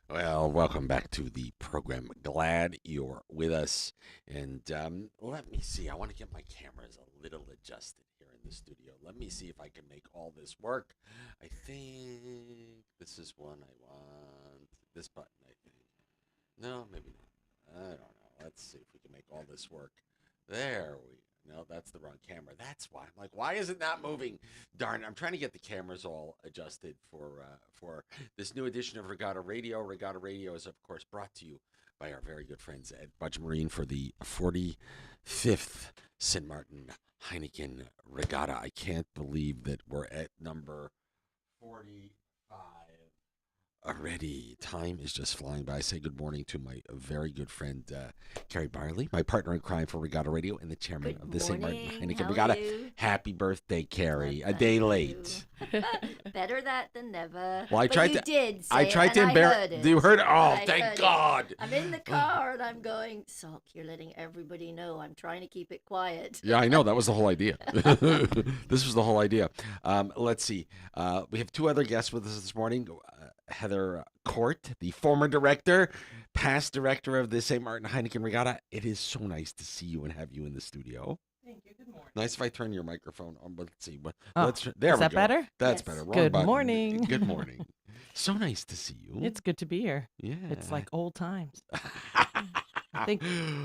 Well, welcome back to the program. Glad you're with us. And let me see. I want to get my cameras a little adjusted here in the studio. Let me see if I can make all this work. I think this is one I want. This button, I think. No, maybe not. I don't know. Let's see if we can make all this work. There we No, that's the wrong camera. That's why. I'm like, why is it not moving? Darn, I'm trying to get the cameras all adjusted for this new edition of Regatta Radio. Regatta Radio is, of course, brought to you by our very good friends at Budge Marine for the 45th St.Maarten Heineken Regatta. I can't believe that we're at number 45 already. Time is just flying by. Say good morning to my very good friend, Carrie Byerly, my partner in crime for Regatta Radio and the chairman Good of the St. Maarten morning. Heineken How Regatta. are you? Happy birthday, Carrie. A Thank day you. late. Better that than never. Well, I But tried you to- did say I tried it, to and I embarrass. heard it. You heard it? Oh, I thank heard it. God. I'm in the car and I'm going, Salk, you're letting everybody know. I'm trying to keep it quiet. Yeah, I know. That was the whole idea. This was the whole idea. Let's see. We have two other guests with us this morning. Heather Court, the former director, past director of the St. Maarten Heineken Regatta. It is so nice to see you and have you in the studio. Thank you. Good morning. Nice if I turn your microphone on, but let's see. Oh, There is we that go. better? That's Yes. better. Wrong Good button. morning. Good morning. So nice to see you. It's good to be here. Yeah. It's like old times. I think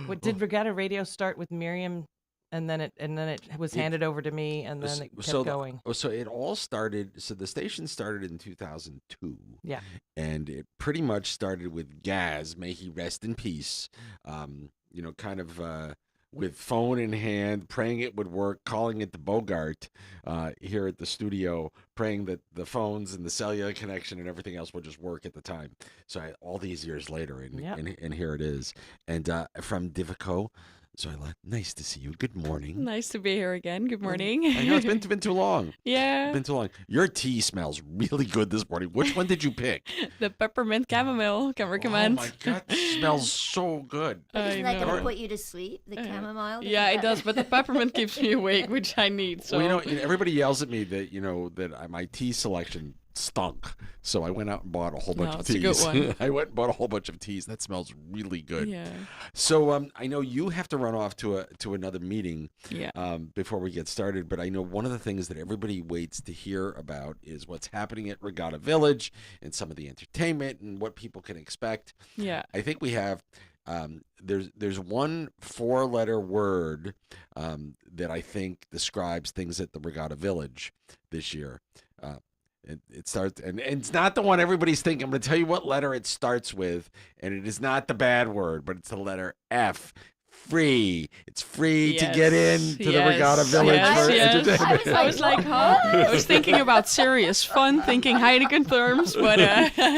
what did Regatta Radio start with Miriam, and then it was handed over to me, and then it kept going. So it all started. So the station started in 2002. Yeah. And it pretty much started with Gaz, may he rest in peace. Kind of with phone in hand, praying it would work, calling it the Bogart here at the studio, praying that the phones and the cellular connection and everything else would just work at the time. So all these years later, and here it is. And from Divico. So nice to see you. Good morning. Nice to be here again. Good morning. I know it's been too long. Yeah, Been too long. Your tea smells really good this morning. Which one did you pick? the peppermint chamomile can recommend. Oh my God, it smells so good. But I isn't that going know. to put you to sleep? The chamomile? Yeah, it Doesn't does, that- but the peppermint keeps me awake, which I need. So Well, everybody yells at me that my tea selection stunk. So I went out and bought a whole bunch No, of it's a good teas. one. I went and bought a whole bunch of teas. That smells really good. yeah, So I know you have to run off to another meeting yeah, before we get started, but I know one of the things that everybody waits to hear about is what's happening at Regatta Village and some of the entertainment and what people can expect. yeah. I think we have there's one four-letter word that I think describes things at the Regatta Village this year. It starts, and it's not the one everybody's thinking. I'm going to tell you what letter it starts with, and it is not the bad word, but it's the letter F. Free. It's free to get in to the Regatta Village for entertainment. I was like, huh? I was thinking about serious fun, thinking Heineken terms, but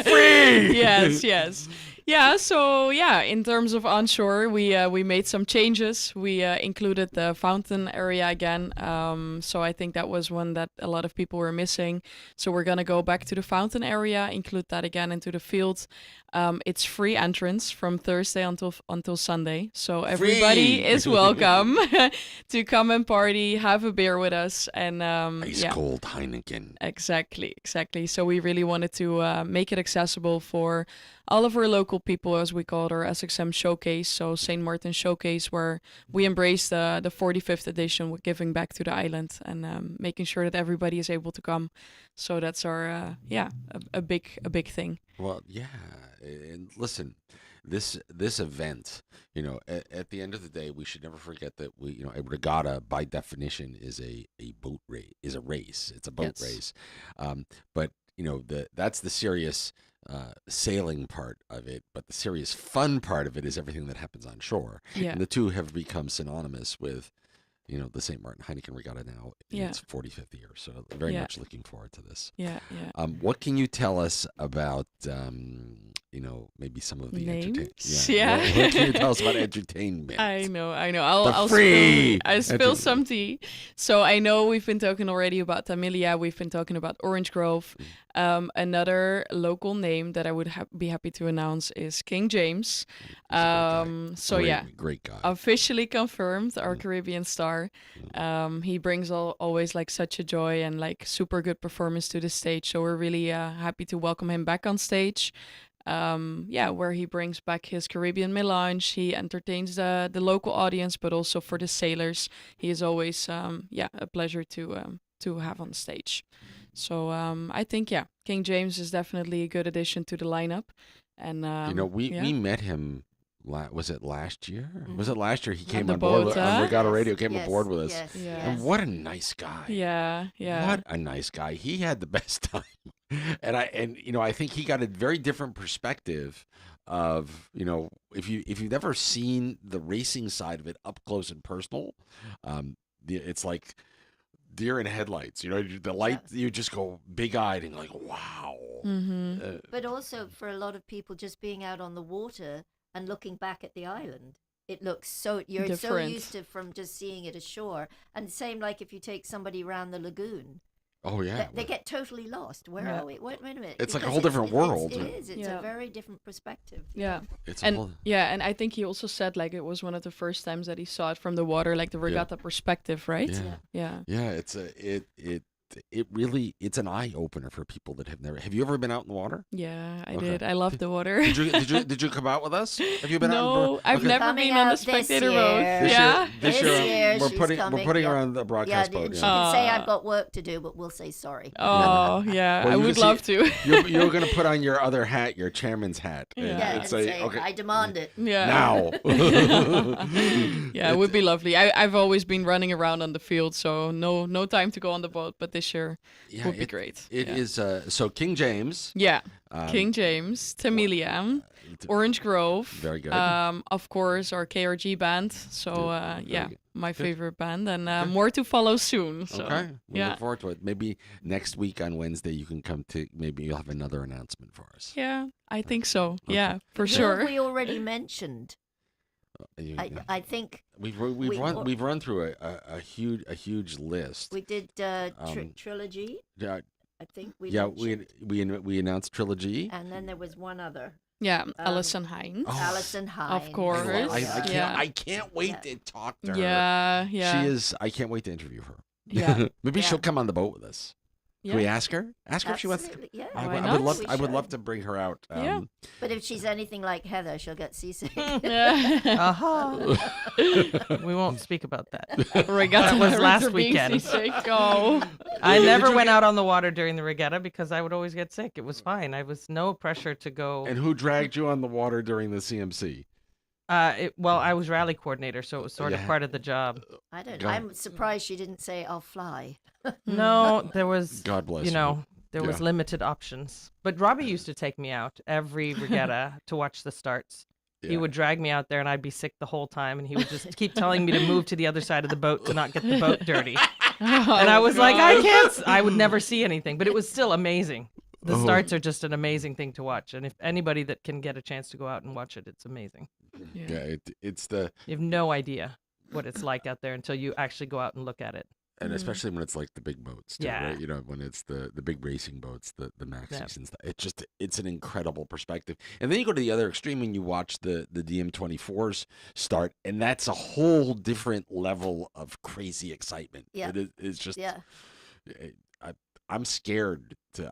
Free! yes. Yeah, so in terms of onshore, we made some changes. We included the fountain area again. So I think that was one that a lot of people were missing. So we're gonna go back to the fountain area, include that again into the field. It's free entrance from Thursday until Sunday. So everybody Free! is welcome to come and party, have a beer with us, and Ice cold Heineken. Exactly. So we really wanted to make it accessible for all of our local people, as we call it, our SXM Showcase, so St. Maarten Showcase, where we embrace the 45th edition with giving back to the island and making sure that everybody is able to come. So that's our a big thing. Well, yeah, and listen, this event, at the end of the day, we should never forget that a regatta by definition is a boat race, is a race. It's a boat Yes. race, but that's the serious sailing part of it. But the serious fun part of it is everything that happens on shore, Yeah. and the two have become synonymous with. The St. Maarten Heineken Regatta now in Yeah. its 45th year. So very Yeah. much looking forward to this. Yeah. What can you tell us about, maybe some of the entertainment? Names? Yeah. What can you tell us about entertainment? I know. The I'll free spill entrance. some tea. So I know we've been talking already about Tamilia. We've been talking about Orange Grove. Another local name that I would be happy to announce is King James. He's a great guy. Great guy. Officially confirmed, our Caribbean star. He brings always like such a joy and like super good performance to the stage. So we're really happy to welcome him back on stage. where he brings back his Caribbean melange. He entertains the local audience, but also for the sailors, he is always a pleasure to have on stage. So I think King James is definitely a good addition to the lineup. And we met him. Was it last year? Mm-hmm. Was it last year he came the on board boat, on Regatta Yes, Radio? Came yes, aboard with us, yes, Yeah. and yes. what a nice guy! Yeah. What a nice guy. He had the best time, and I think he got a very different perspective of if you've never seen the racing side of it up close and personal, it's like deer in headlights. The light, you just go big eyed and like, wow. Mm-hmm. But also for a lot of people, just being out on the water and looking back at the island, it looks you're so Different. used to from just seeing it ashore. And same like if you take somebody around the lagoon, Oh yeah, they get totally lost. Where Yeah. are we? Wait a minute. It's like a Because whole different world. It is. It's Yeah. a very different perspective. Yeah. it's a And whole, and I think he also said like it was one of the first times that he saw it from the water, like the regatta perspective, right? yeah. Yeah. It really it's an eye opener for people that have never. Have you ever been out in the water? Yeah, I Okay. did. I love the water. Did you come out with us? Have you been out? No, I've Okay. never Coming been on the out this spectator year. boat. This Yeah. year, this This year, year we're she's putting coming, her yeah. on the broadcast boat. She Yeah. can say I've Ah. got work to do, but we'll say sorry. Oh, yeah. Well, I you would can see- love to. You're going to put on your other hat, your chairman's hat, Yeah. Yeah, and and say, say, okay, I demand it. Yeah. now. Yeah, it would be lovely. I've always been running around on the field, so no time to go on the boat. But this year Yeah, would be great. It Yeah. is so King James. Yeah, um, King James, Tamilia, Orange Grove. Very good. Of course, our KRG band. So Very good. my Good. favorite band, and more to follow soon. So, Okay, we yeah. look forward to it. Maybe next week on Wednesday you can come to. Maybe you'll have another announcement for us. Yeah, I think so. Okay. Yeah, for Who sure. We already mentioned. You- I think we've we- run through a huge list. we did Um, trilogy. Yeah, I think we yeah. mentioned. We announced trilogy. And then there was one other. Yeah, Alison Hines. Oh, Alison Hines. course. I Yeah. can't wait Yeah. to talk to her. Yeah, yeah. She is. I can't wait to interview her. Yeah. Maybe Yeah. she'll come on the boat with us. Can we Yeah. ask her? Ask her if she wants. Absolutely, yeah. I Why would not? love. We I would love should. to bring her out. Yeah. But if she's anything like Heather, she'll get seasick. Yeah. Uh-huh. We won't speak about that. Regatta That was last Director being weekend. seasick. Oh. I Did never you went get- out on the water during the regatta because I would always get sick. It was fine. I was no pressure to go. And who dragged you on the water during the CMC? I was rally coordinator, so it was sort of Yeah. part of the job. I don't Go know. on. I'm surprised she didn't say I'll fly. No, there was, God bless you know, there was Yeah. limited options. But Robbie used to take me out every regatta to watch the starts. He Yeah. would drag me out there, and I'd be sick the whole time, and he would just keep telling me to move to the other side of the boat to not get the boat dirty. And I was like, I can't. I would never see anything, but it was still amazing. The Oh. starts are just an amazing thing to watch, and if anybody that can get a chance to go out and watch it, it's amazing. Yeah, it's the You have no idea what it's like out there until you actually go out and look at it. and especially when it's like the big boats, too, Yeah. right? You know, when it's the big racing boats, the maxis Yeah. and stuff. It's an incredible perspective. And then you go to the other extreme and you watch the DM24s start, and that's a whole different level of crazy excitement. Yeah. It's just Yeah. I'm scared to.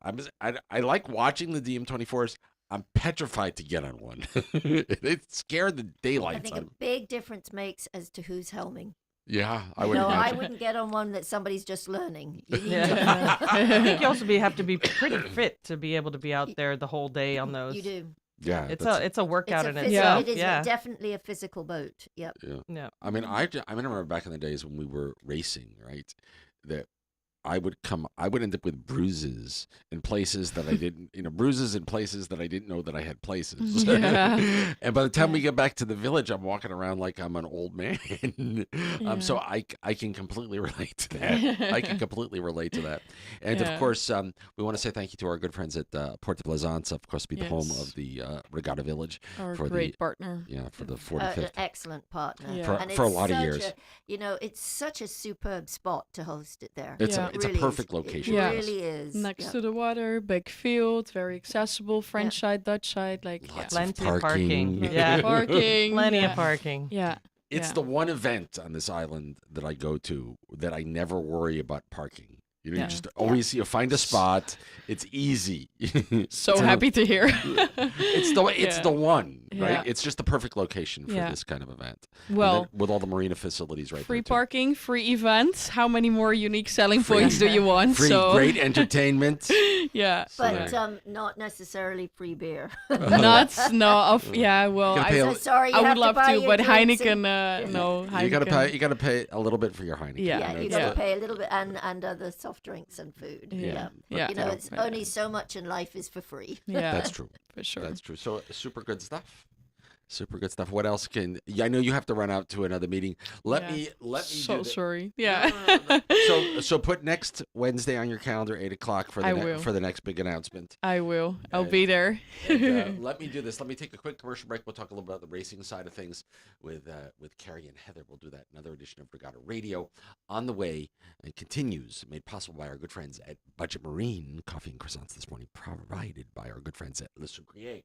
I like watching the DM24s. I'm petrified to get on one. It scared the I daylights think out a of. big difference makes as to who's helming. Yeah, I You would know, I imagine. wouldn't get on one that somebody's just learning. You need Yeah. to I think you also have to be pretty fit to be able to be out there the whole day on those. You do. Yeah, It's that's- a workout in It itself. is Yeah. definitely a physical boat. Yep. yeah. Yeah. I mean, I remember back in the days when we were racing, right? That I would end up with bruises in places that I didn't, bruises in places that I didn't know that I had places. Yeah. And by the time we get back to the village, I'm walking around like I'm an old man. So I can completely relate to that. I can completely relate to that. And Yeah. of course, we want to say thank you to our good friends at Port de Plaisance, of course, be the home Yes. of the Regatta Village Our for great the partner. for the An 45th. excellent partner. Yeah. For- And for a it's lot of such years. it's such a superb spot to host it there. It's Yeah. it's a really perfect is. location. It Yeah. really is. Next Yeah. to the water, big field, very accessible. French side, Dutch side, like Lots Plenty of of parking. parking. Yeah. parking. Plenty yeah. of parking. Yeah. It's Yeah. the one event on this island that I go to that I never worry about parking. You know, Yeah. you just always find a spot. It's easy. So It's happy to hear. it's Yeah. the one, right? Yeah. It's just the perfect location for Yeah. this kind of event. And Well, then with all the marina facilities right free there. too. parking, free events. How many more unique selling Free- points do you want? Free, so great entertainment. yeah. But Yeah. not necessarily free beer. Nuts. No. Yeah. Well, Gotta pay I, a- So sorry, you I have would love buy to, your but drinks Heineken. and- No. Heineken. You gotta pay a little bit for your Heineken. Yeah. Yeah, know, you it's got to the- pay a little bit, and other soft drinks and food. Yeah. but, Yeah. You know, you it's only so much in life is for free. Yeah. That's true. For sure. That's true. So super good stuff. Super good stuff. What else can? Yeah, I know you have to run out to another meeting. Let Yeah. me So do that. sorry. No, Yeah. no, no, no. So put next Wednesday on your calendar, 8:00 for I the will. for the next big announcement. I will. I'll And- be there. And, let me do this. Let me take a quick commercial break. We'll talk a little about the racing side of things with Carrie and Heather. We'll do that. Another edition of Regatta Radio on the way and continues. Made possible by our good friends at Budget Marine. Coffee and croissants this morning, provided by our good friends at Le Sucrier.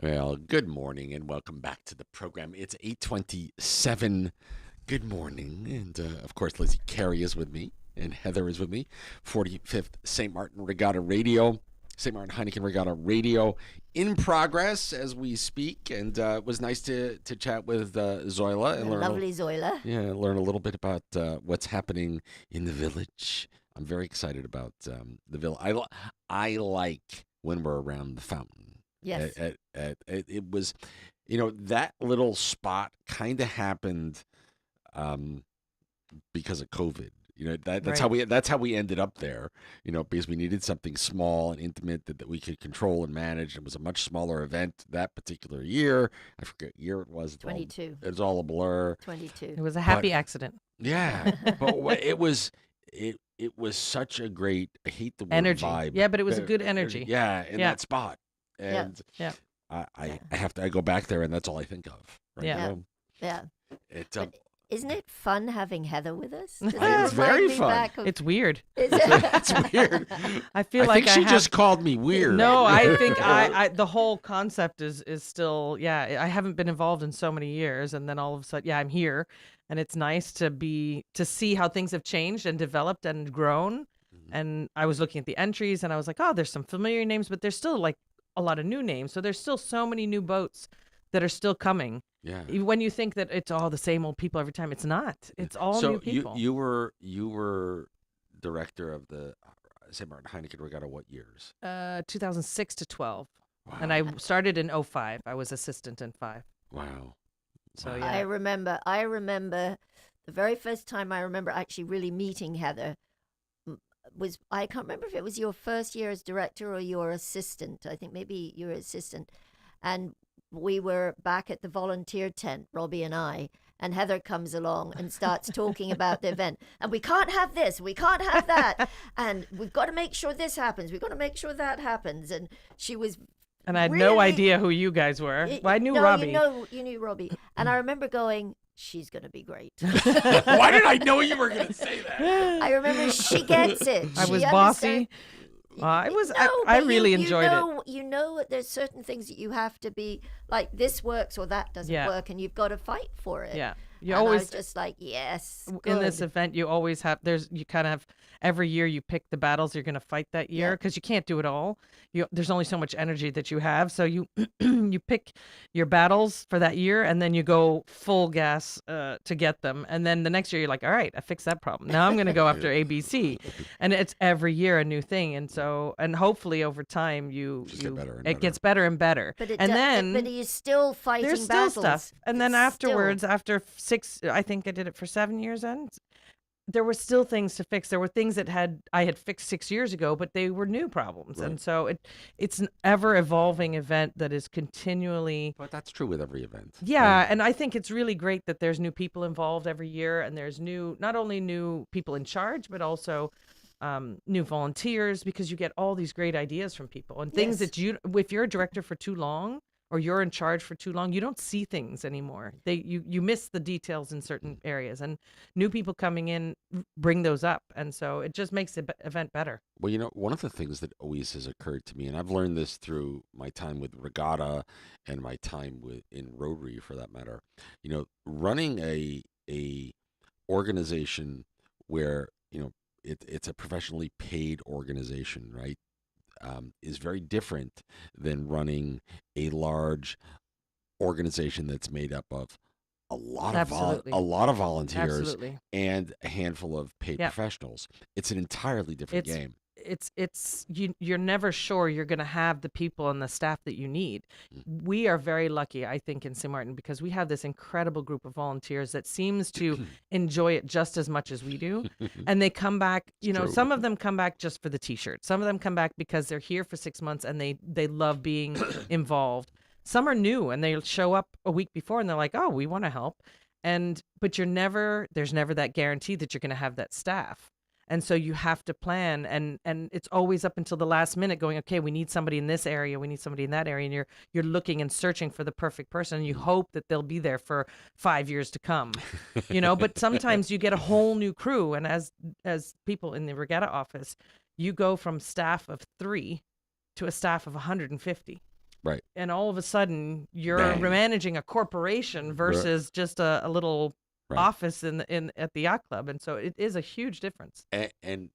Well, good morning and welcome back to the program. It's 8:27. Good morning. And of course, Lizzie Carey is with me and Heather is with me. 45th St.Maarten Regatta Radio, St.Maarten Heineken Regatta Radio in progress as we speak. And it was nice to chat with Zoila and Lovely Zoila. learn a little bit about what's happening in the village. I'm very excited about the village. I like when we're around the fountain. Yes. It was, that little spot kind of happened because of COVID. That's how we ended up there. Because we needed something small and intimate that we could control and manage. It was a much smaller event that particular year. I forget what year it was. 22. It was all a blur. 22. It was a happy accident. Yeah, but it was such a great. I hate the word Energy. vibe. Yeah, but it was a good energy. Yeah, in Yeah. that spot. And Yeah. I go back there and that's all I think of. Right Yeah. now. Yeah. It But isn't it fun having Heather with us? Does It's it very remind me fun. back of- It's weird. Is it? it's weird. I feel I like think she have... just called me weird. No, I think I the whole concept is still, I haven't been involved in so many years, and then all of a sudden, I'm here, and it's nice to see how things have changed and developed and grown. And I was looking at the entries, and I was like, oh, there's some familiar names, but there's still like a lot of new names. So there's still so many new boats that are still coming. Yeah. Even when you think that it's all the same old people every time, it's not. It's all new people. So you were director of the St.Maarten Heineken Regatta what years? 2006 to 12. Wow. And I started in 05. I was assistant in 5. Wow. So Wow. yeah. I remember the very first time I remember actually really meeting Heather was, I can't remember if it was your first year as director or your assistant. I think maybe your assistant. And we were back at the volunteer tent, Robbie and I, and Heather comes along and starts talking about the event. And we can't have this, we can't have that. And we've got to make sure this happens. We've got to make sure that happens. And she was And I had really, no idea who you guys were. Well, I knew no, Robbie. You knew Robbie. And I remember going, she's going to be great. Why did I know you were going to say that? I remember she gets it. I She was understands- bossy. I was. No, I but really you enjoyed know, it. You know, there's certain things that you have to be like, this works or that doesn't Yeah. work, and you've got to fight for it. Yeah. You And I always was just like, yes. in this good. event, you always have. You kind of have every year you pick the battles you're going to fight that year Yeah. because you can't do it all. There's only so much energy that you have, so you you pick your battles for that year, and then you go full gas to get them. And then the next year you're like, all right, I fixed that problem. Now I'm going to go after ABC, and it's every year a new thing. And so, and hopefully over time Just get better and it gets better and better. But and then but he's still fighting there's still battles. stuff. And then Still. afterwards, after 6, I think I did it for 7 years then, there were still things to fix. There were things that I had fixed 6 years ago, but they were new problems. Right. And so it's an ever evolving event that is continually. But that's true with every event. Yeah, and I think it's really great that there's new people involved every year, and there's not only new people in charge, but also new volunteers, because you get all these great ideas from people and things Yes. that if you're a director for too long or you're in charge for too long, you don't see things anymore. You miss the details in certain areas, and new people coming in bring those up, and so it just makes the event better. Well, one of the things that always has occurred to me, and I've learned this through my time with Regatta and my time in Rotary, for that matter, running a organization where it's a professionally paid organization, right? Is very different than running a large organization that's made up of a lot of Absolutely. volunteers Absolutely. and a handful of paid Yeah. professionals. It's an entirely different game. You're never sure you're going to have the people and the staff that you need. We are very lucky, I think, in St.Maarten, because we have this incredible group of volunteers that seems to enjoy it just as much as we do. And they come back, true. some of them come back just for the t-shirt. Some of them come back because they're here for 6 months and they love being involved. Some are new and they show up a week before and they're like, oh, we want to help. But there's never that guarantee that you're going to have that staff. And so you have to plan, and it's always up until the last minute going, okay, we need somebody in this area, we need somebody in that area, and you're looking and searching for the perfect person, and you hope that they'll be there for 5 years to come, but sometimes you get a whole new crew, and as people in the Regatta office, you go from staff of 3 to a staff of 150. Right. And all of a sudden, you're Bang. managing a corporation versus just a little Right. office in at the yacht club, and so it is a huge difference. And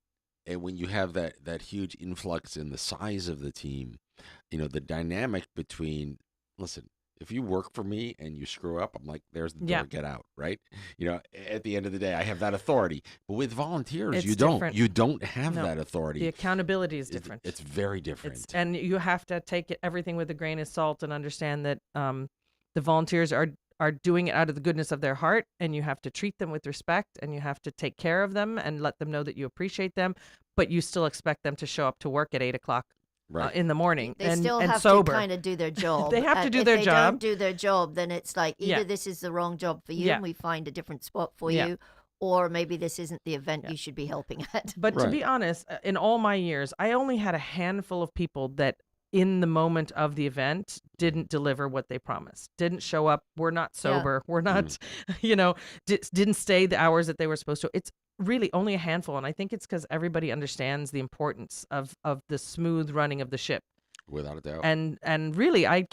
when you have that huge influx in the size of the team, the dynamic between, listen, if you work for me and you screw up, I'm like, there's the door, Yeah. get out, right? At the end of the day, I have that authority. But with volunteers, It's you don't. different. You don't have No. that authority. The accountability is different. It's very different. And you have to take everything with a grain of salt and understand that the volunteers are doing it out of the goodness of their heart, and you have to treat them with respect, and you have to take care of them and let them know that you appreciate them, but you still expect them to show up to work at 8 o'clock right. in the morning They and still have sober. to kind of do their job. They have to And do if their they job. don't do their job, then it's like either Yeah. this is the wrong job for you Yeah. and we find a different spot for Yeah. you, or maybe this isn't the event Yeah. you should be helping at. But to Right. be honest, in all my years, I only had a handful of people that in the moment of the event didn't deliver what they promised, didn't show up, were not sober, were not, didn't stay the hours that they were supposed to. It's really only a handful. And I think it's because everybody understands the importance of the smooth running of the ship. Without a doubt. And really, I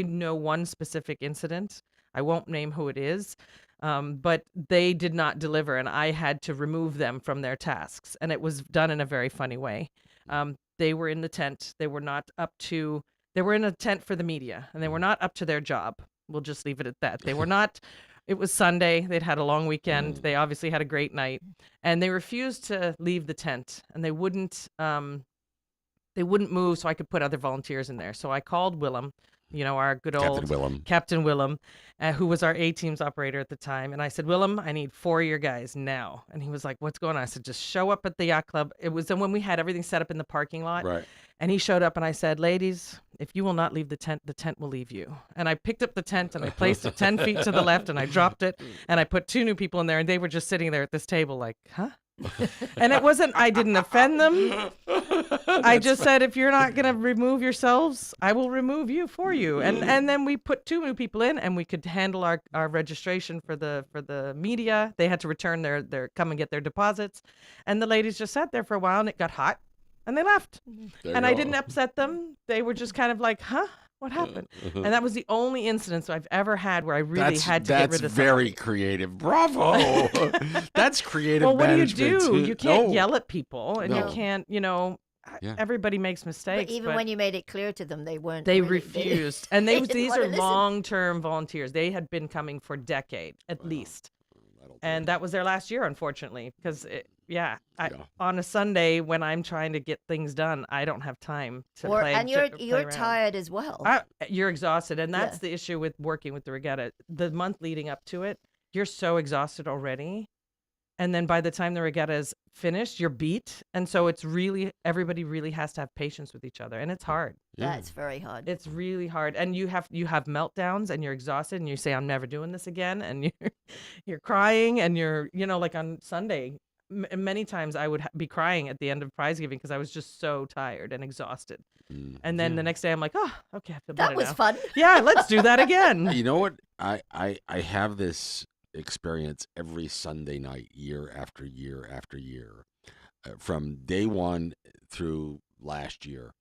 know one specific incident. I won't name who it is. But they did not deliver, and I had to remove them from their tasks. And it was done in a very funny way. They were in the tent. They were in a tent for the media, and they were not up to their job. We'll just leave it at that. They were not. It was Sunday. They'd had a long weekend. They obviously had a great night, and they refused to leave the tent, and they wouldn't move so I could put other volunteers in there. So I called Willem, our good old Captain Willem, who was our A-teams operator at the time. And I said, Willem, I need 4 of your guys now. And he was like, what's going on? I said, just show up at the yacht club. It was when we had everything set up in the parking lot. Right. And he showed up and I said, ladies, if you will not leave the tent will leave you. And I picked up the tent and I placed it 10 feet to the left and I dropped it. And I put 2 new people in there and they were just sitting there at this table like, huh? And I didn't offend them. I just said, if you're not going to remove yourselves, I will remove you for you. And then we put 2 new people in and we could handle our registration for the media. They had to return their come and get their deposits. And the ladies just sat there for a while and it got hot and they left. And I didn't upset them. They were just kind of like, huh? What happened? And that was the only instance I've ever had where I really had to get rid of That's very creative. Bravo. That's creative Well, what do you management. do? You can't yell at people, and No. you can't, Yeah. everybody makes mistakes. But even when you made it clear to them, they weren't. they really- refused. And they didn't these wanna are listen. long-term volunteers. They had been coming for a decade at least. And that was their last year, unfortunately, because on a Sunday when I'm trying to get things done, I don't have time to play. And play you're around. tired as well. You're exhausted, and that's Yeah. the issue with working with the regatta. The month leading up to it, you're so exhausted already, and then by the time the regatta is finished, you're beat. And so it's really, everybody really has to have patience with each other, and it's hard. That's very hard. It's really hard, and you have meltdowns, and you're exhausted, and you say, "I'm never doing this again," and you're crying, and you're like on Sunday. Many times I would be crying at the end of prize giving because I was just so tired and exhausted. And then the next day I'm like, oh, okay, I feel better That was now. fun. Yeah, let's do that again. You know what? I have this experience every Sunday night, year after year after year, from day one through last year,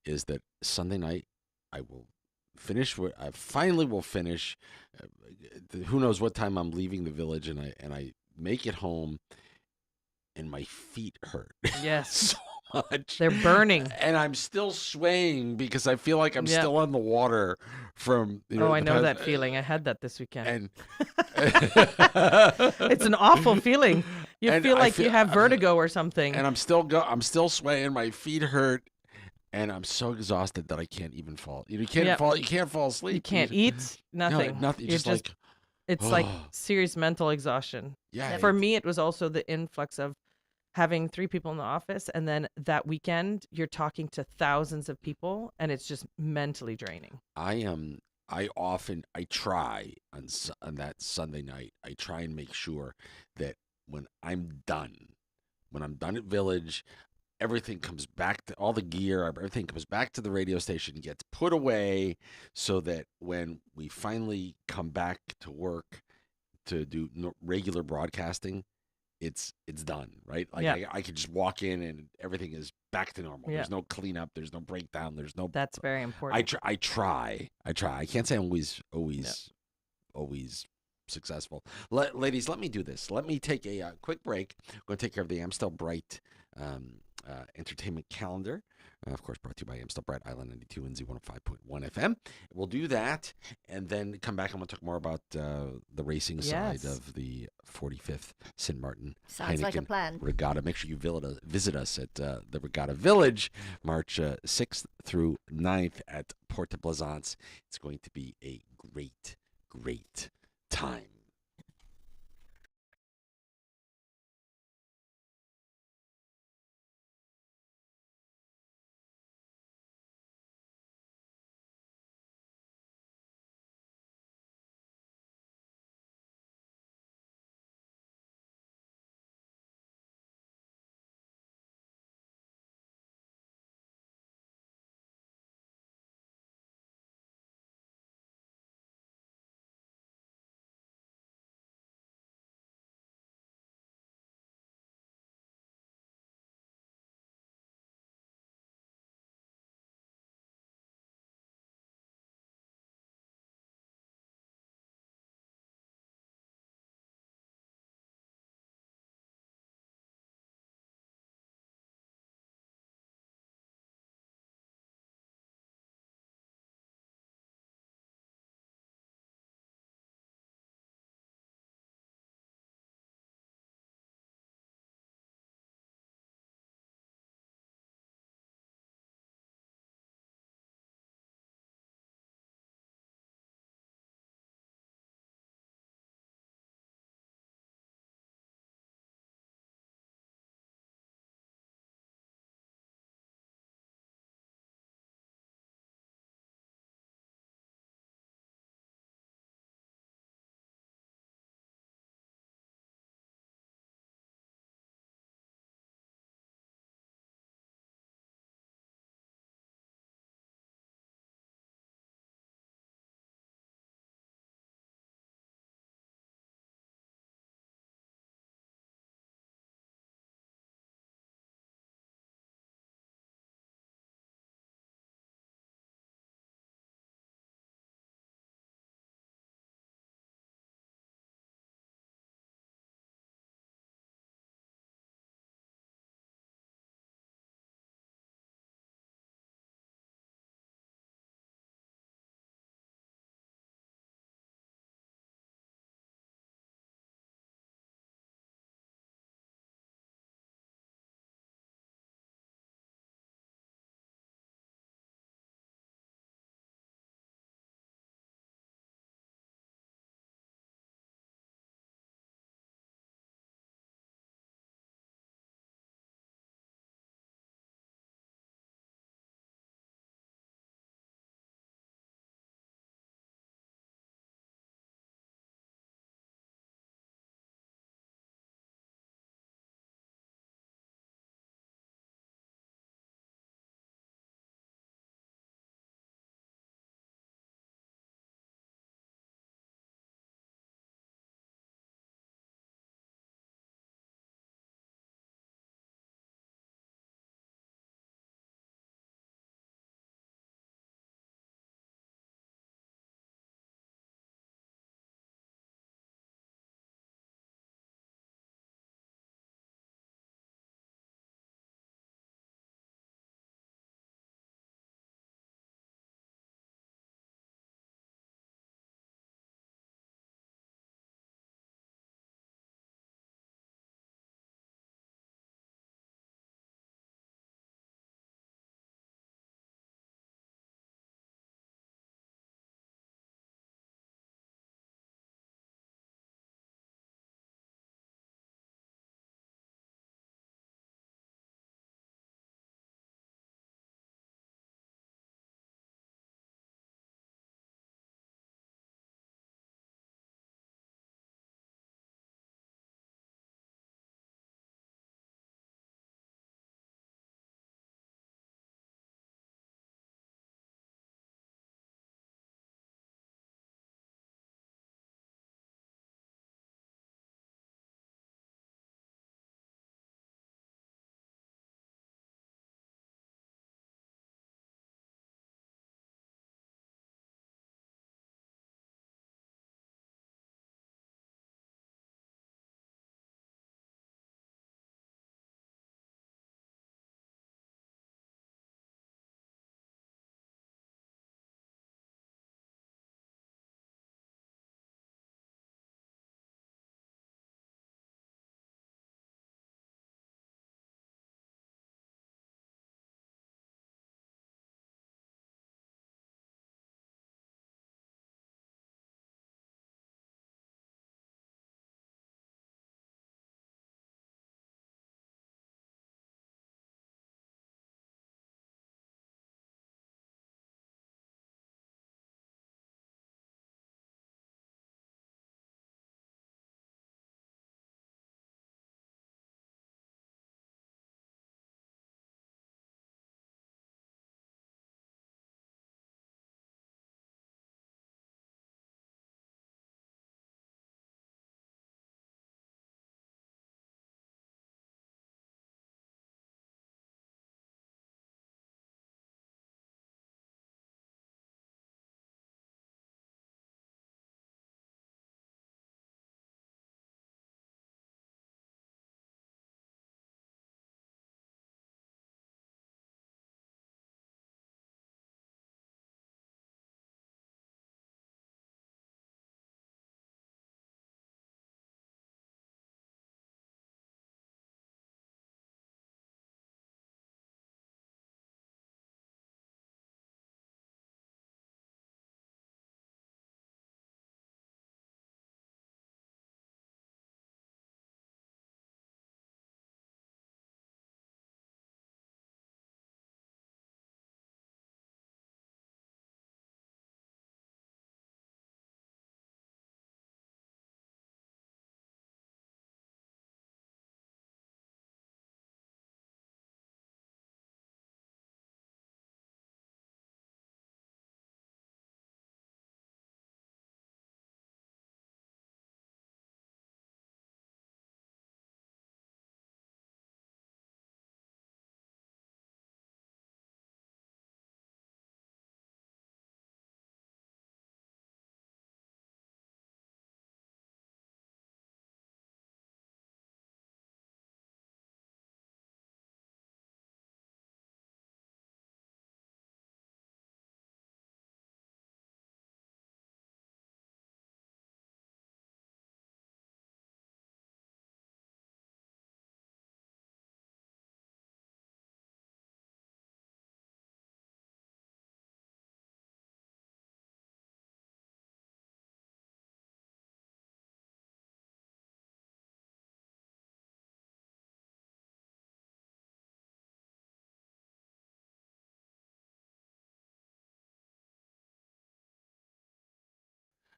is that Sunday night I will finish. I finally will finish. Who knows what time I'm leaving the village, and I make it home. And my feet hurt Yes. so much. They're burning. And I'm still swaying because I feel like I'm still on the water from. I know that feeling. I had that this weekend. And it's an awful feeling. You And feel I like feel- you have vertigo or something. and I'm still swaying. My feet hurt, and I'm so exhausted that I can't even fall. You can't Yep. fall. You can't fall asleep. You can't eat, nothing. Nothing. You're Just like it's like serious mental exhaustion. yeah. For me, it was also the influx of having 3 people in the office, and then that weekend you're talking to thousands of people, and it's just mentally draining. I try on that Sunday night. I try and make sure that when I'm done at Village, everything comes back to all the gear. Everything comes back to the radio station, gets put away, so that when we finally come back to work to do regular broadcasting, it's done, right? Like Yeah. I could just walk in and everything is back to normal. Yeah. There's no cleanup. There's no breakdown. There's no. That's very important. I try. I can't say I'm always successful. Ladies, let me do this. Let me take a quick break. I'm going to take care of the Amstel Bright entertainment calendar. Of course, brought to you by Amstel Bright Island 92 and Z105.1 FM. We'll do that and then come back. I'm going to talk more about the racing side of the 45th St.Maarten Sounds Heineken like a plan. Regatta. Make sure you visit us at the Regatta Village, March 6th through 9th at Porte Plaisance. It's going to be a great time.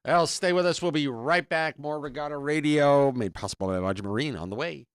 Well, stay with us. We'll be right back. More Regatta Radio, made possible by Roger Marine, on the way.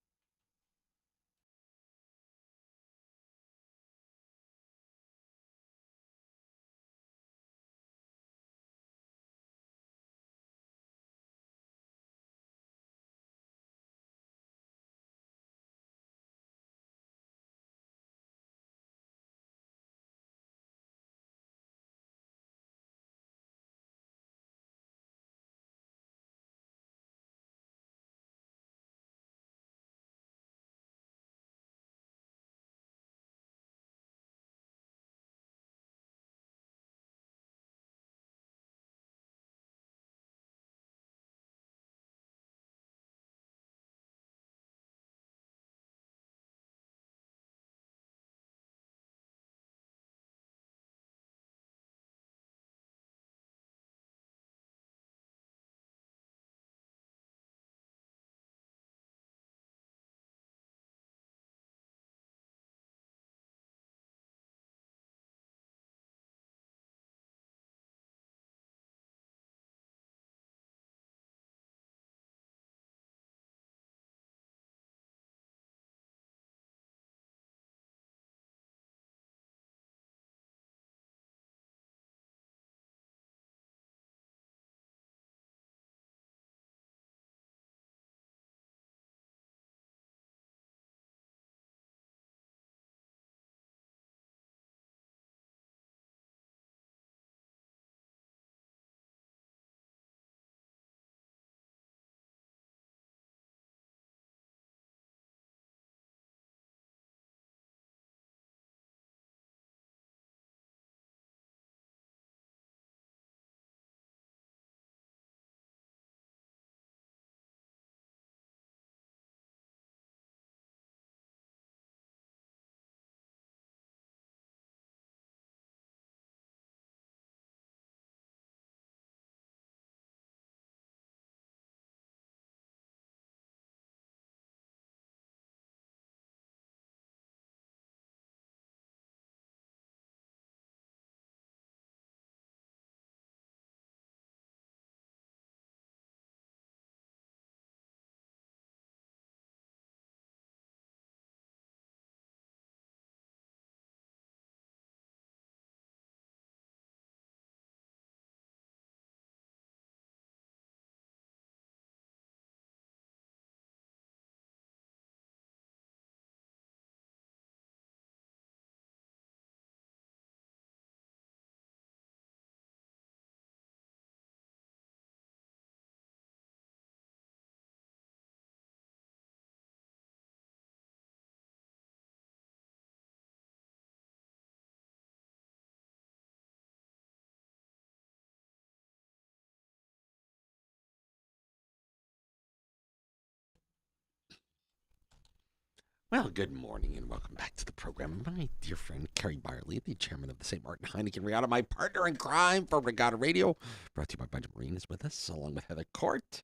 Well, good morning and welcome back to the program. My dear friend Kerry Byerly, the chairman of the St.Maarten Heineken Regatta, my partner in crime for Regatta Radio, brought to you by Budget Marine, is with us, along with Heather Court,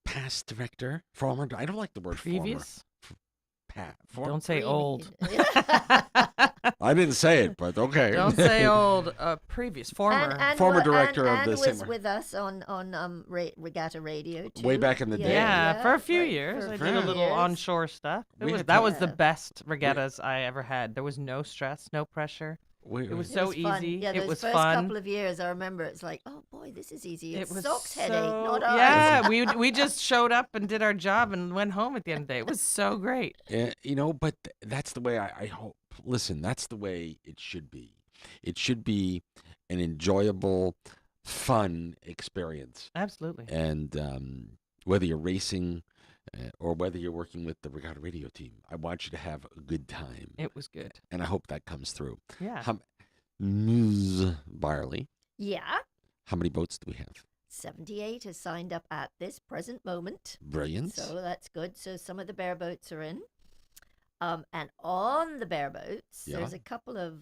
past director, former, I don't like the word Previous? former. Don't say old. I didn't say it, but okay. Don't say old. Previous, former. Former director of the was St. with us on Regatta Radio too. Way back in the day. Yeah, for a few right, years. for I a did a few little years. onshore stuff. We had That was the Yeah. best regattas I ever had. There was no stress, no pressure. It was It so was fun. easy. Yeah, It those was first fun. couple of years, I remember it's like, oh boy, this is easy. It It's was Sock's so, headache, not ours. yeah. We just showed up and did our job and went home at the end of the day. It was so great. But that's the way I hope. Listen, that's the way it should be. It should be an enjoyable, fun experience. Absolutely. And whether you're racing or whether you're working with the Regatta Radio team, I want you to have a good time. It was good. And I hope that comes through. Yeah. Ms. Byerly, Yeah. how many boats do we have? 78 has signed up at this present moment. Brilliant. So that's good. So some of the bear boats are in. And on the bear boats, Yeah. there's a couple of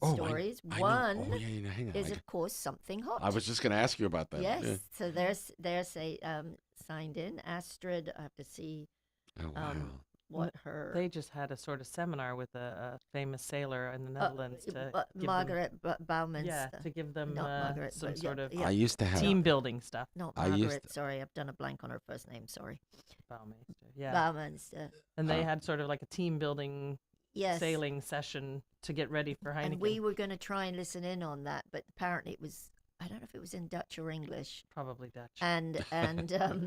stories. I know. One Oh, yeah, hang on. is, of course, something hot. I was just going to ask you about that. Yes. Yeah. So there's signed in. Astrid, I have to see. Oh, wow. what her They just had a sort of seminar with a famous sailor in the Netherlands to give Margaret Bauman's. them, to give them not Margaret, some but sort of I used to have team building stuff. not I used Margaret. to- Sorry, I've done a blank on her first name. Sorry, Baumeister, yeah. Bauman's. And they had sort of like a team building Yes, sailing session to get ready for Heineken. and we were going to try and listen in on that, but apparently it was. I don't know if it was in Dutch or English. Probably Dutch. And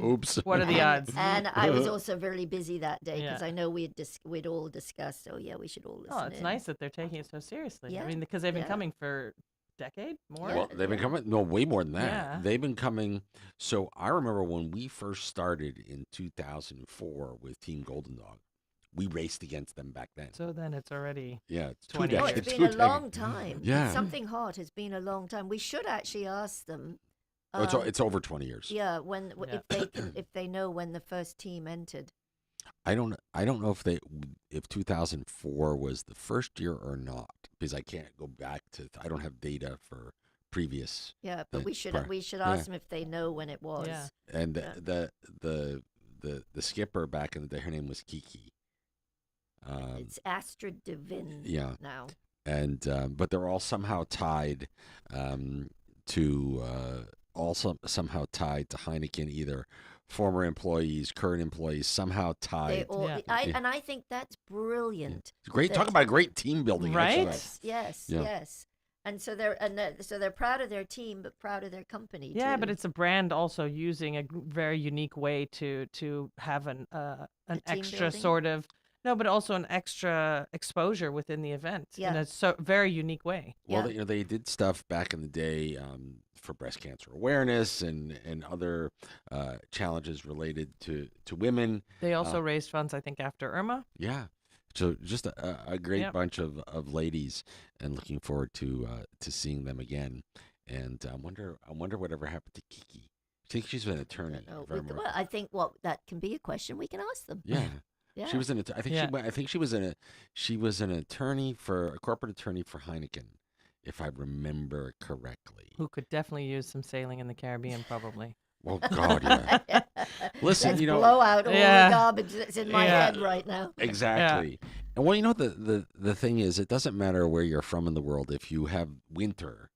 Oops. What are the odds? And I was also very busy that day because Yeah. I know we'd all discussed. Oh yeah, we should all listen. Oh, it's in. nice that they're taking it so seriously. Yeah, I mean, because they've been yeah. coming for a decade more. Yeah. Well, they've been coming. No, way more than that. Yeah. They've been coming. So I remember when we first started in 2004 with Team Golden Dog, we raced against them back then. So then it's already Yeah, it's 20 Oh, years. it's two been a decades. long time. Yeah. Something hot has been a long time. We should actually ask them. Oh, it's over 20 years. Yeah, when Yeah. if they know when the first team entered. I don't know if 2004 was the first year or not, because I can't go back to. I don't have data for previous. Yeah, but we should Prior. ask them if they know when it was. Yeah. And Yeah. the skipper back in the day, her name was Kiki. It's Astrid de Vin Yeah. now. And but they're all somehow tied to somehow tied to Heineken, either former employees, current employees, somehow They tied. all, Yeah. and I think that's brilliant. It's great. Talk that- about a great team building, Right? exercise. Yes, Yeah. yes. And so they're proud of their team, but proud of their company. Yeah, too. but it's a brand also using a very unique way to have an team extra building? sort of but also an extra exposure within the event in Yeah. a very unique way. Well, Yeah. they did stuff back in the day for breast cancer awareness and other challenges related to women. They also raised funds, I think, after Irma. Yeah. So just a great Yep. bunch of ladies, and looking forward to seeing them again. And I wonder whatever happened to Kiki. I think she's an attorney. No, if I remember. well, I think that can be a question we can ask them. Yeah. Yeah. She was an. I think Yeah. she was an attorney for a corporate attorney for Heineken, if I remember correctly. Who could definitely use some sailing in the Caribbean, probably. Oh God, yeah. Listen, Let's you know- blow out all Yeah. the garbage that's in my Yeah. head right now. Exactly. And well, the thing is, it doesn't matter where you're from in the world. If you have winter,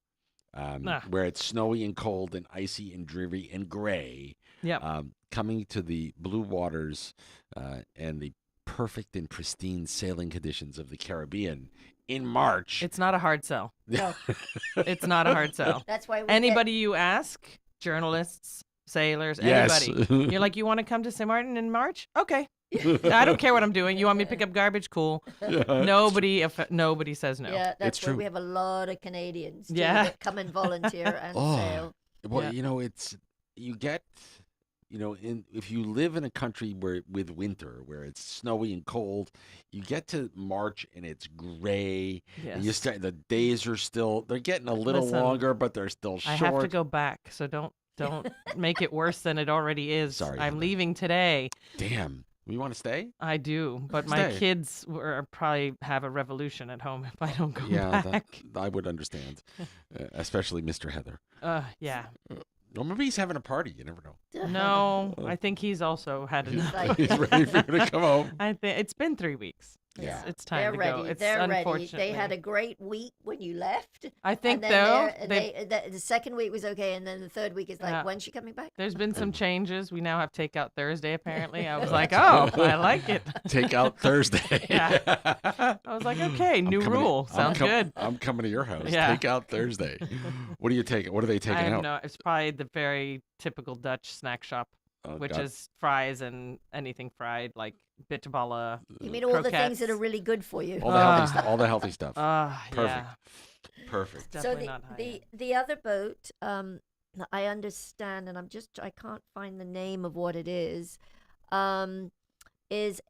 Nah. where it's snowy and cold and icy and dreary and gray, Yep. coming to the blue waters and the perfect and pristine sailing conditions of the Caribbean in March. It's not a hard sell. No, It's not a hard sell. that's why we Anybody you ask, journalists, sailors, Yes. anybody, you're like, you want to come to St.Maarten in March? Okay. I don't care what I'm doing. You want me to pick up garbage? Cool. Nobody says no. Yeah, that's It's why true. we have a lot of Canadians too, Yeah. that come and volunteer and Oh. sail. Well, Yeah. it's you get, if you live in a country with winter, where it's snowy and cold, you get to March and it's gray. And you Yes. start, the days are they're getting a little Listen, longer, but they're still I short. have to go back, so don't make it worse than it already is. Sorry, I'm Heather. leaving today. Damn, you want to stay? I do, but my Stay. kids probably have a revolution at home if I don't go Yeah, back. I would understand, especially Mr. Heather. Yeah. Or maybe he's having a party. You never know. No, I think he's also had enough. Like- He's ready for you to come home. I think it's been 3 weeks. Yeah. It's time They're to ready. go. It's They're ready. unfortunately. They had a great week when you left. I think and then though the second week was okay, and then the third week is like, Yeah. when's she coming back? there's been some changes. We now have takeout Thursday. Apparently, I was like, oh, I like it. Take out Thursday. Yeah. I was like, okay, I'm new coming to- rule. I'm Sounds com- good. I'm coming to your house. Yeah. Take out Thursday. What do you take? What are they taking I out? know it's probably the very typical Dutch snack shop, Oh, which God. is fries and anything fried, like bitterballen. You mean all the things that are Croquettes. really good for you? all the healthy stuff. All the healthy stuff. Yeah. Perfect. Perfect. So Definitely not high the end. the other boat, I understand, and I can't find the name of what it is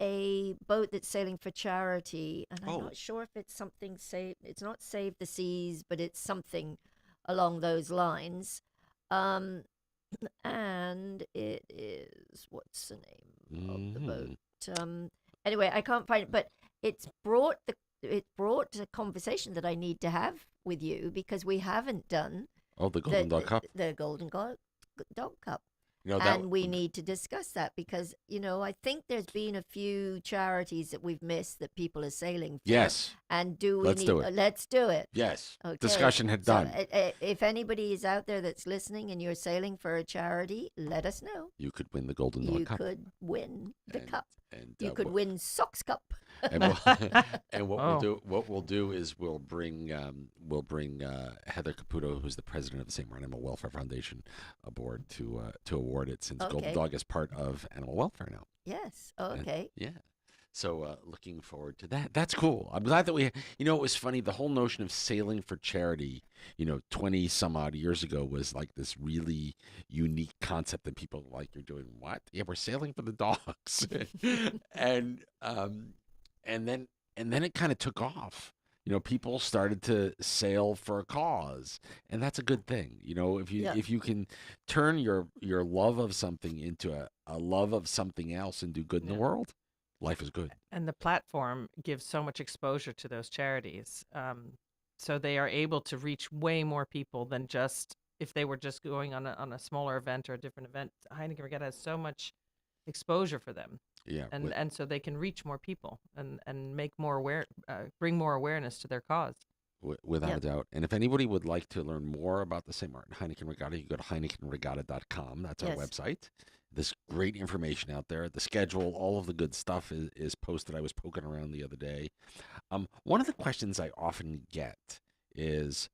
a boat that's sailing for charity, and I'm Oh. not sure if it's something it's not Save the Seas, but it's something along those lines. And it is, what's the name of the boat? Anyway, I can't find it, but it brought a conversation that I need to have with you, because we haven't done Oh, the Golden Dog Cup. the Golden Dog Cup. You know that. And we need to discuss that because, I think there's been a few charities that we've missed that people are sailing for. Yes. And do we Let's need, do it. let's do it. Yes. Okay. Discussion had So, done. if anybody is out there that's listening and you're sailing for a charity, let us know. You could win the Golden Dog You Cup. could win the cup. And You could win Sox Cup. And, and what we'll do is we'll bring Heather Caputo, who's the president of the St. Maarten Animal Welfare Foundation, aboard to award it, since Golden Dog is part of animal welfare now. Yes. Okay. And, yeah. So looking forward to that. That's cool. I'm glad that it was funny. The whole notion of sailing for charity, 20 some odd years ago was like this really unique concept, and people were like, you're doing what? Yeah, we're sailing for the dogs. And then it kind of took off. People started to sail for a cause, and that's a good thing. If you can turn your love of something into a love of something else and do good in the world, life is good. And the platform gives so much exposure to those charities. So they are able to reach way more people than just if they were just going on a smaller event or a different event. Heineken Regatta has so much exposure for them. Yeah. And so they can reach more people and make more bring more awareness to their cause. Without a doubt. And if anybody would like to learn more about the St. Maarten Heineken Regatta, you go to HeinekenRegatta.com. That's our website. There's great information out there. The schedule, all of the good stuff is posted. I was poking around the other day. One of the questions I often get is,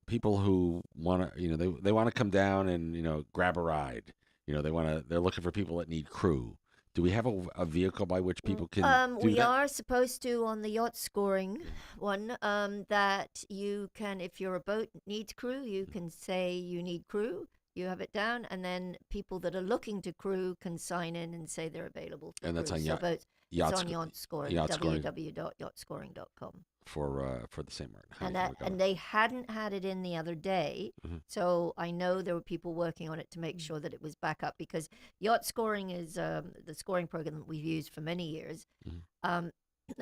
people who want to, they want to come down and, grab a ride. They're looking for people that need crew. Do we have a vehicle by which people can do we that? are supposed to, on the yacht scoring one, that you can, if your boat needs crew, you can say you need crew. You have it down, and then people that are looking to crew can sign in and say they're available for And that's crew. on It's on yacht scoring, Yacht Scoring. www.yachtscoring.com. For the St. Maarten. And they hadn't had it in the other day, so I know there were people working on it to make sure that it was back up, because yacht scoring is the scoring program that we've used for many years, and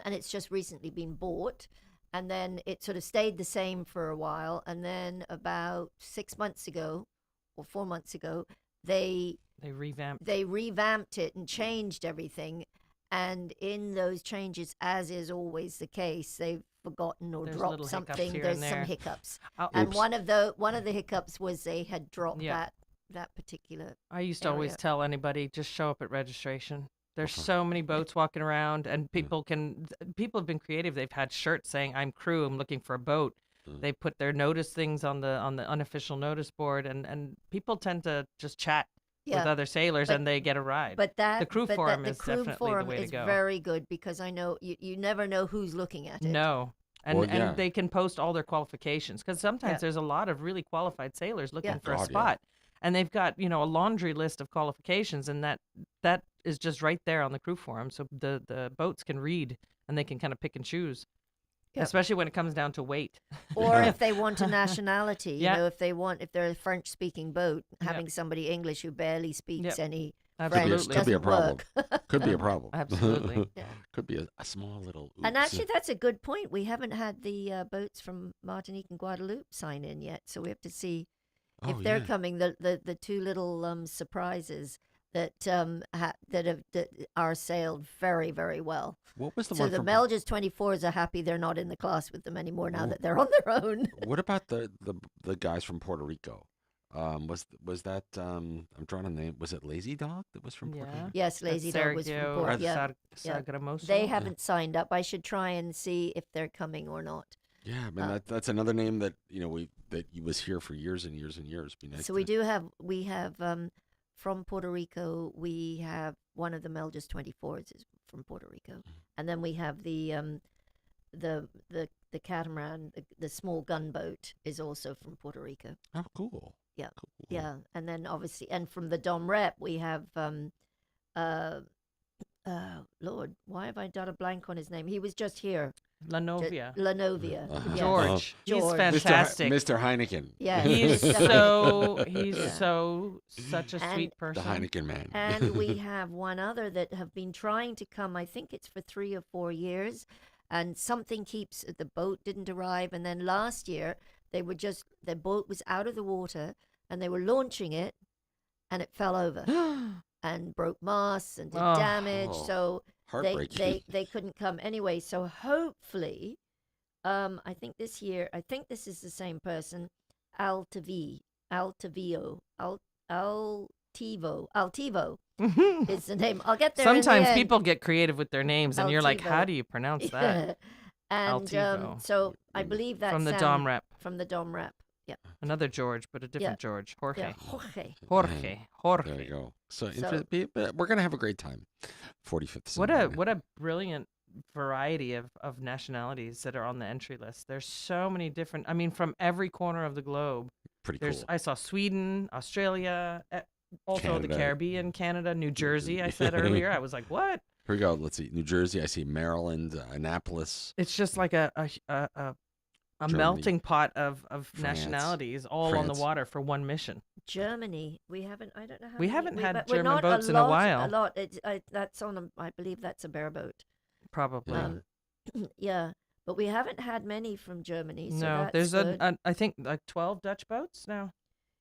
it's just recently been bought, and then it sort of stayed the same for a while, and then about 6 months ago or 4 months ago, they revamped it and changed everything. And in those changes, as is always the case, they've forgotten or dropped something. There's some hiccups. And one of the hiccups was they had dropped that particular I used to always tell anybody, just show up at registration. There's so many boats walking around, and people have been creative. They've had shirts saying, I'm crew, I'm looking for a boat. They put their notice things on the unofficial notice board, and people tend to just chat with other sailors, and they get a ride. But the crew forum is definitely the way to go. Very good, because I know you never know who's looking at it. No. And they can post all their qualifications, because sometimes there's a lot of really qualified sailors looking for a spot. And they've got, a laundry list of qualifications, and that is just right there on the crew forum. So the boats can read, and they can kind of pick and choose. Yep. Especially when it comes down to weight. Or if they want a nationality, if they're a French-speaking boat, having somebody English who barely speaks any French could be a problem. work. Could be a problem. Absolutely. Could be a small little oops. And actually, that's a good point. We haven't had the boats from Martinique and Guadeloupe sign in yet, so we have to see if they're coming. The two little surprises that are sailed very, very well. What was the so one? So the Melges 24s are happy they're not in the class with them anymore now that they're on their own. What about the guys from Puerto Rico? Was that I'm trying to name? Was it Lazy Dog that was from Puerto Rico? Yes, Lazy Dog was from Puerto Rico. They haven't signed up. I should try and see if they're coming or not. Yeah, I mean that's another name that that was here for years and years and years. Be nice. So we have from Puerto Rico. We have one of the Melges 24s is from Puerto Rico, and then we have the catamaran, the small gunboat, is also from Puerto Rico. Oh, cool. Yeah, cool. Yeah, and then obviously, and from the Dom Rep we have Lord, why have I done a blank on his name? He was just here. Lanovia. Yeah. George. He's fantastic. Mr. Heineken. Yeah. He's such a sweet person. The Heineken man. And we have one other that have been trying to come, I think it's for 3 or 4 years, and something keeps, the boat didn't arrive, and then last year the boat was out of the water and they were launching it, and it fell over and broke masts and did Oh. damage. Oh, So heartbreaking. they couldn't come anyway. So hopefully, I think this year, I think this is the same person, Altivo, Altivo is the name. I'll get there in the Sometimes end. people get creative with their names, and you're like, Altivo. how do you pronounce that? And Altivo. so I believe that's From the Sam, Dom rep. From the Dom rep. Yeah. Another George, but a different George. Jorge. Yeah. Jorge. Jorge. There you go. So, So- we're gonna have a great time. 45th. What a brilliant variety of nationalities that are on the entry list. There's so many different. I mean, from every corner of the globe. Pretty There's cool. I saw Sweden, Australia, also the Canada. Caribbean, Canada, New Jersey. I said earlier. I was like, what? Here we go. Let's see. New Jersey. I see Maryland, Annapolis. It's just like a Germany, melting pot of France, nationalities all on the France. water for one mission. Germany. We haven't. I don't know how. We many- haven't had but we're German not boats a in a lot, while. A lot. That's on a. I believe that's a bareboat. Probably. Yeah. Yeah, but we haven't had many from Germany. So No, that's there's good. I think like 12 Dutch boats now.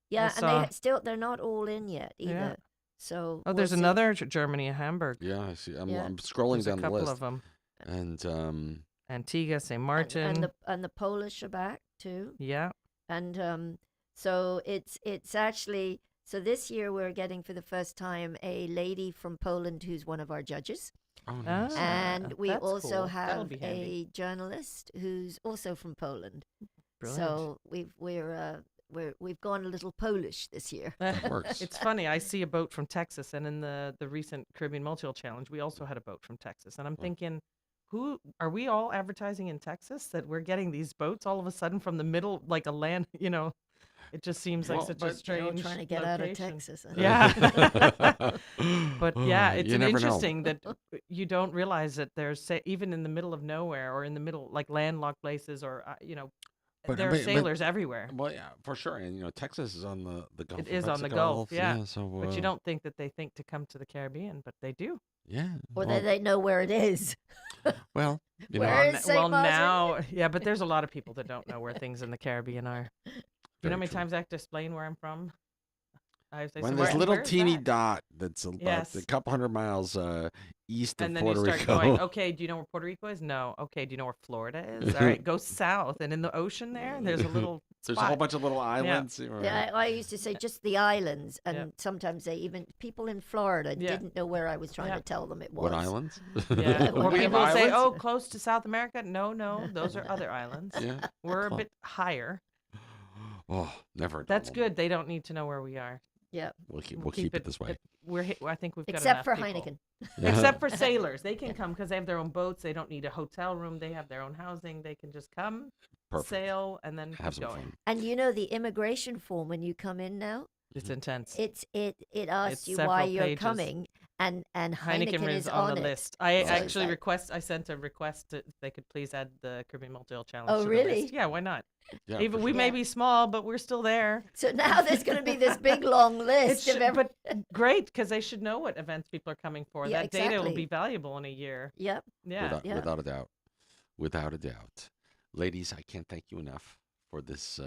Yeah, and saw- they're not all in yet either. Yeah. So Oh, we'll there's see. another Germany, Hamburg. Yeah, I see. I'm, Yeah. I'm scrolling There's a down the couple list. of them. And Antigua, St. And- Maarten. and the Polish are back too. Yeah. And so it's actually so this year we're getting for the first time a lady from Poland who's one of our judges, oh, nice. Ah. and we that's also cool. That'll have be handy. a journalist who's also from Poland. Brilliant. So we've gone a little Polish this year. That works. It's funny. I see a boat from Texas, and in the recent Caribbean Multi-Oil Challenge, we also had a boat from Texas. And I'm thinking, who are we all advertising in Texas that we're getting these boats all of a sudden from the middle, like a land? You know, it just seems like Well, such but- a strange. Trying to get out of location. Texas. huh? Yeah. But yeah, Oh, it's you an never know. interesting that you don't realize that there's even in the middle of nowhere or in the middle like landlocked places or But- there are but- sailors everywhere. Well, yeah, for sure. And Texas is on the Gulf. It of is on the Mexico. Gulf, yeah. So, But you don't think that they think to come to the Caribbean, but they do. Yeah. Or well, they know where it is. well, you know, Where Well, is n- St. well Maarten? now, yeah, but there's a lot of people that don't know where things in the Caribbean are. You know very how many true. times I have to explain where I'm from? I have to say, When "So this where- little where is teeny that?" dot that's about Yes. a couple hundred miles east of And then Puerto you start Rico. going, okay, do you know where Puerto Rico is? No. Okay, do you know where Florida is? All right, go south. And in the ocean there's a little There's a whole spot. bunch of little islands. Yeah, I used to say just the islands, and Yeah. sometimes people in Florida Yeah. didn't know where I was trying Yeah. to tell them it was. What islands? Yeah. Or We have people say, islands? oh, close to South America. No, those are other islands. Yeah. We're a Clo- bit higher. Oh, never. That's known. good. They don't need to know where we are. Yeah, We'll keep it this way. I think we've got except enough for people. Heineken. Except for sailors. They can come because they have their own boats. They don't need a hotel room. They have their own housing. They can just come, Perfect. sail, and then Have keep some going. fun. And the immigration form when you come in now, It's intense. it asks It's you why several you're pages. coming, and Heineken is is on the it. list. I So actually it's like- I sent a request that they could please add the Caribbean Multi-Oil Challenge Oh, to the really? list. Yeah, why not? Yeah, Even for we sure. may Yeah. be small, but we're still there. So now there's going to be this big long It list of should, every. but great because they should know what events people are coming for. Yeah, That data will exactly. be valuable in a year. Yep. Yeah. Without a doubt. Without a doubt. Ladies, I can't thank you enough for this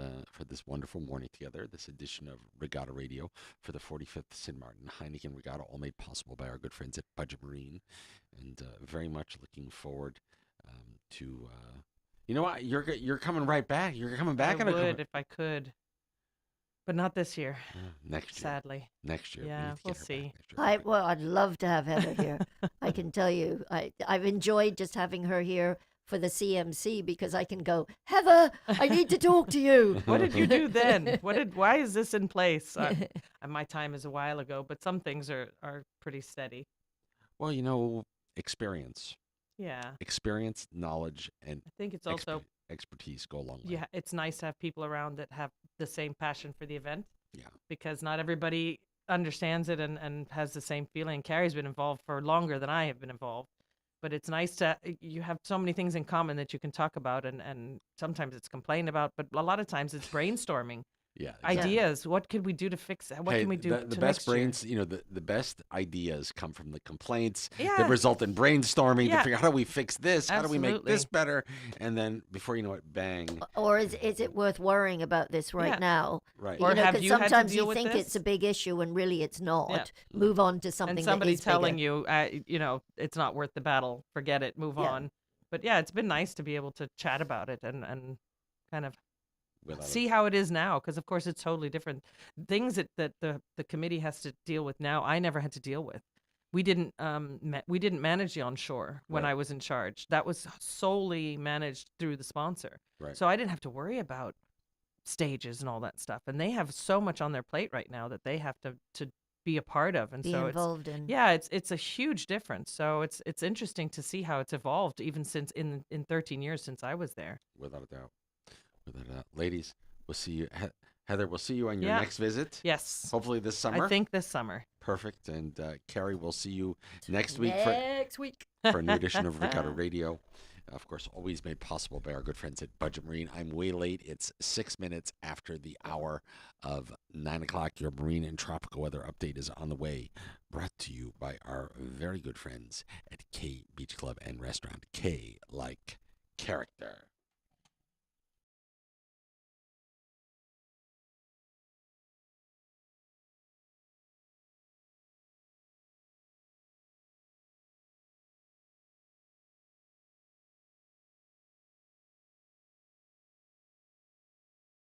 wonderful morning together, this edition of Regatta Radio for the 45th St.Maarten Heineken Regatta, all made possible by our good friends at Budget Marine. And very much looking forward to, you know what, you're coming right back. You're coming back I in a would if I could, but not this year, next year. sadly. Next year. We Yeah, need to we'll get her back see. next year. I'd love to have Heather here. I can tell you, I've enjoyed just having her here for the CMC because I can go, Heather, I need to talk to you. What did you do then? Why is this in place? My time is a while ago, but some things are pretty steady. Well, experience. Yeah. Experience, knowledge, and I think it's also expertise go a long way. yeah, it's nice to have people around that have the same passion for the event. Yeah. Because not everybody understands it and has the same feeling. Carrie's been involved for longer than I have been involved. But it's nice to you have so many things in common that you can talk about and sometimes it's complained about, but a lot of times it's brainstorming. Yeah. ideas. What could we do to fix it? What Hey, can we do the to best next year? brains, the best ideas come from the complaints that Yeah. result in brainstorming to Yeah. figure out how do we fix this? How do we make this Absolutely. better? And then before you know it, bang. Or is it worth worrying about this right Yeah. now? Right. Or You know, have because you had to sometimes deal you with think it's a this? big issue and really it's not. Yeah. Move on to something And somebody that is telling bigger. you, it's not worth the battle. Forget it. Move Yeah. on. But yeah, it's been nice to be able to chat about it and kind of Without a- see how it is now, because of course it's totally different. Things that the committee has to deal with now, I never had to deal with. We didn't we didn't manage the onshore when Right. I was in charge. That was solely managed through the sponsor. Right. So I didn't have to worry about stages and all that stuff. And they have so much on their plate right now that they have to be a part of. And Be so involved in. yeah, it's a huge difference. So it's interesting to see how it's evolved even since in 13 years since I was there. Without a doubt. Without a doubt. Ladies, we'll see you. Heather, we'll see you on your Yeah. next visit. Yes. Hopefully this summer. I think this summer. Perfect. And Carrie, we'll see you next week Next week. for a new edition of Regatta Radio. Of course, always made possible by our good friends at Budget Marine. I'm way late. It's 6 minutes after the hour of 9 o'clock. Your marine and tropical weather update is on the way. Brought to you by our very good friends at K Beach Club and Restaurant. K like Carrick.